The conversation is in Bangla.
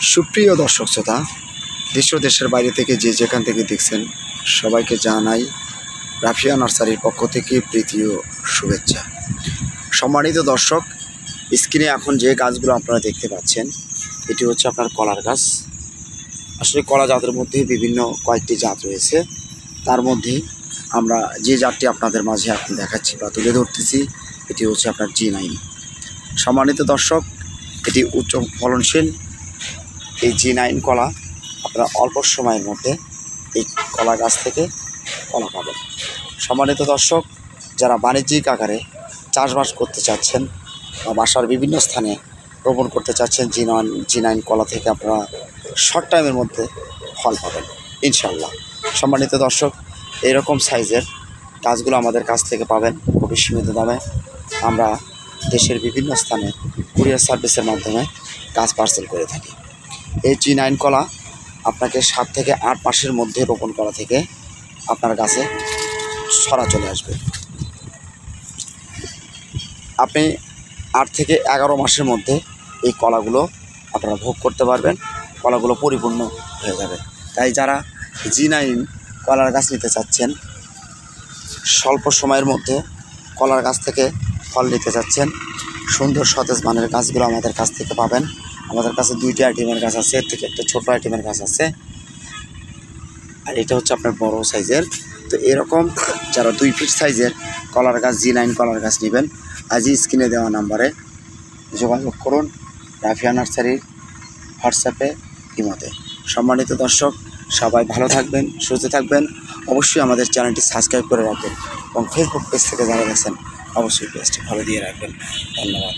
সুপ্রিয় দর্শক শ্রোতা, দেশ ও দেশের বাইরে থেকে যে যেখান থেকে দেখছেন সবাইকে জানাই রাফিয়া নার্সারির পক্ষ থেকে প্রীতি ও শুভেচ্ছা। সম্মানিত দর্শক, স্ক্রিনে এখন যে গাছগুলো আপনারা দেখতে পাচ্ছেন এটি হচ্ছে আপনার কলার গাছ। আসলে কলা জাতের মধ্যে বিভিন্ন কয়েকটি জাত রয়েছে, তার মধ্যে আমরা যে জাতটি আপনাদের মাঝে এখন দেখাচ্ছি বা তুলে ধরতেছি এটি হচ্ছে আপনার G9। সম্মানিত দর্শক, এটি উচ্চ ফলনশীল এই G9 কলা আপনারা অল্প সময়ের মধ্যে এই কলা গাছ থেকে কলা পাবেন। সম্মানিত দর্শক, যারা বাণিজ্যিক আকারে চাষবাস করতে চাচ্ছেন বা বাসার বিভিন্ন স্থানে রোপণ করতে চাচ্ছেন, G9 কলা থেকে আপনারা শর্ট টাইমের মধ্যে ফল পাবেন ইনশাল্লাহ। সম্মানিত দর্শক, এইরকম সাইজের গাছগুলো আমাদের কাছ থেকে পাবেন খুবই সীমিত দামে। আমরা দেশের বিভিন্ন স্থানে কুরিয়ার সার্ভিসের মাধ্যমে গাছ পার্সেল করে থাকি। এই G9 কলা আপনাকে 7 থেকে 8 মাসের মধ্যে রোপণ করা থেকে আপনার গাছে ছড়া চলে আসবে। আপনি 8 থেকে 11 মাসের মধ্যে এই কলাগুলো আপনারা ভোগ করতে পারবেন, কলাগুলো পরিপূর্ণ হয়ে যাবে। তাই যারা G9 কলার গাছ নিতে চাচ্ছেন, স্বল্প সময়ের মধ্যে কলার গাছ থেকে ফল নিতে চাচ্ছেন, সুন্দর সতেজ মানের গাছগুলো আমাদের কাছ থেকে পাবেন। আমাদের কাছে 2টি আইটেমের গাছ আছে, এর থেকে একটা ছোটো আইটেমের গাছ আছে, আর এটা হচ্ছে আপনার বড় সাইজের। তো এরকম যারা 2 ফিট সাইজের কলার গাছ G9 কলার গাছ নেবেন, আজই স্ক্রিনে দেওয়া নাম্বারে যোগাযোগ করুন, রাফিয়া নার্সারির হোয়াটসঅ্যাপে ইমোতে। সম্মানিত দর্শক, সবাই ভালো থাকবেন, সুস্থ থাকবেন। অবশ্যই আমাদের চ্যানেলটি সাবস্ক্রাইব করে রাখবেন এবং ফেসবুক পেজ থেকে যারা দেখছেন অবশ্যই পেজটি ফলো দিয়ে রাখবেন। ধন্যবাদ।